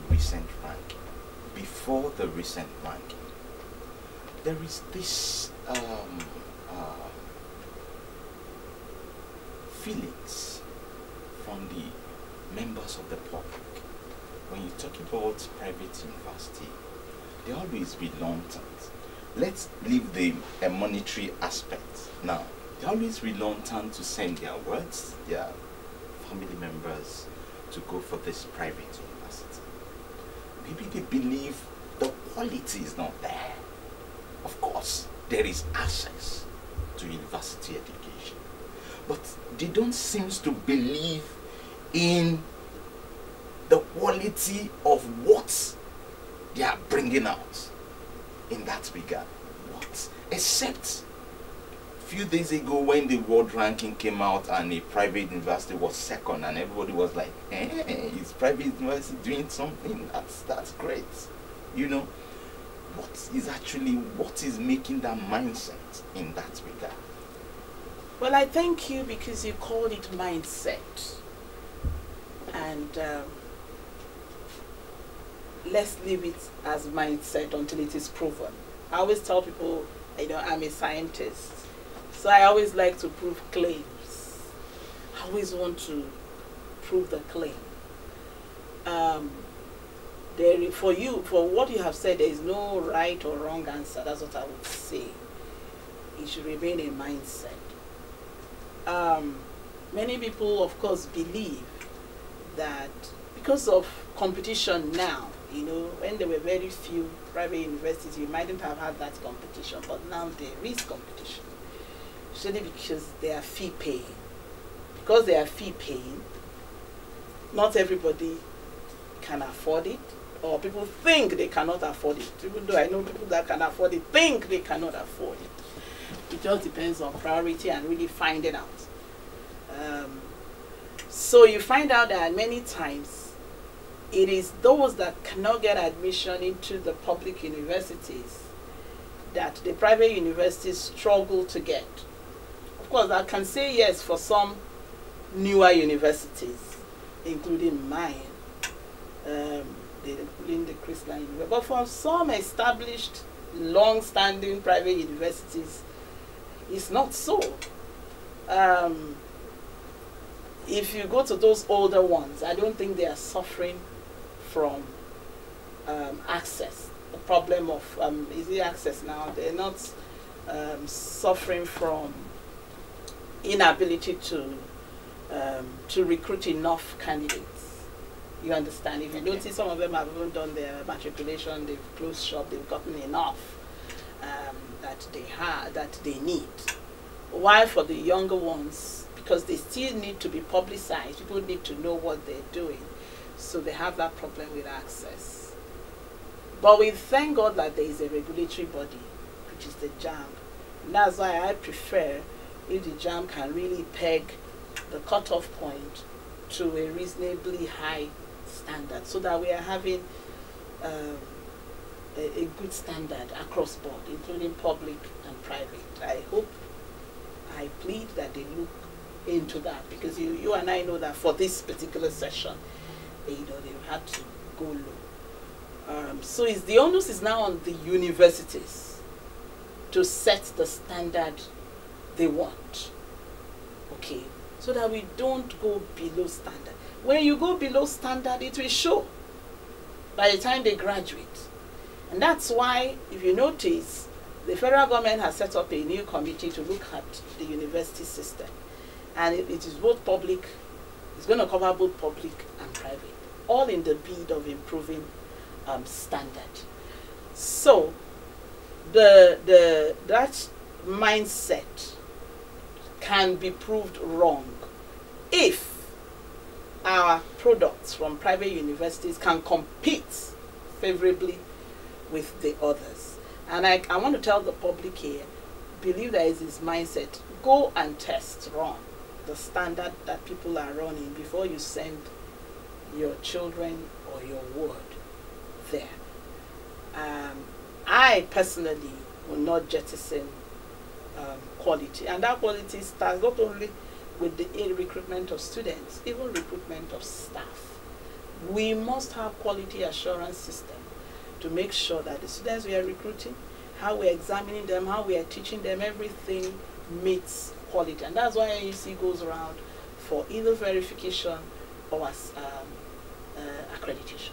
recent ranking, before the recent ranking, there is this feelings from the members of the public. When you talk about private university, they always reluctant. Let's leave the monetary aspect now. They're always reluctant to send their words, their family members, to go for this private university. Maybe they believe the quality is not there. Of course, there is access to university education, but they don't seem to believe in the quality of what they are bringing out in that regard. What? Except a few days ago when the world ranking came out and a private university was second and everybody was like, hey, is private university doing something? That's great. You know, what is making that mindset in that regard? Well, I thank you because you called it mindset. And let's leave it as mindset until it is proven. I always tell people, you know, I'm a scientist, so I always like to prove claims. I always want to prove the claim. For what you have said, there is no right or wrong answer. That's what I would say. It should remain a mindset. Many people, of course, believe that because of competition now, you know, when there were very few private universities, you mightn't have had that competition, but now there is competition. Especially because they are fee paying. Because they are fee paying, not everybody can afford it, or people think they cannot afford it. Even though I know people that can afford it think they cannot afford it. It just depends on priority and really finding out. So you find out that many times it is those that cannot get admission into the public universities that the private universities struggle to get. Of course, I can say yes for some newer universities, including mine, including the Christian University. But for some established, long-standing private universities, it's not so. If you go to those older ones, I don't think they are suffering from access. The problem of easy access now, they're not suffering from inability to recruit enough candidates. You understand? If you notice, some of them have even done their matriculation, they've closed shop, they've gotten enough that they need. While for the younger ones, because they still need to be publicized, people need to know what they're doing, so they have that problem with access. But we thank God that there is a regulatory body, which is the JAMB. And that's why I prefer if the JAMB can really peg the cutoff point to a reasonably high standard, so that we are having a good standard across board, including public and private. I plead that they look into that, because you and I know that for this particular session, you know, they had to go low. So the onus is now on the universities to set the standard they want, okay, so that we don't go below standard. When you go below standard, it will show by the time they graduate. And that's why, if you notice, the federal government has set up a new committee to look at the university system. And it is both public, it's going to cover both public and private, all in the bid of improving standard. So that mindset can be proved wrong if our products from private universities can compete favorably with the others. And I want to tell the public here, believe there is this mindset, go and run the standard that people are running before you send your children or your ward there. I personally will not jettison quality, and that quality starts not only with the recruitment of students, even recruitment of staff. We must have quality assurance system to make sure that the students we are recruiting, how we're examining them, how we are teaching them, everything meets quality. And that's why NUC goes around for either verification or accreditation.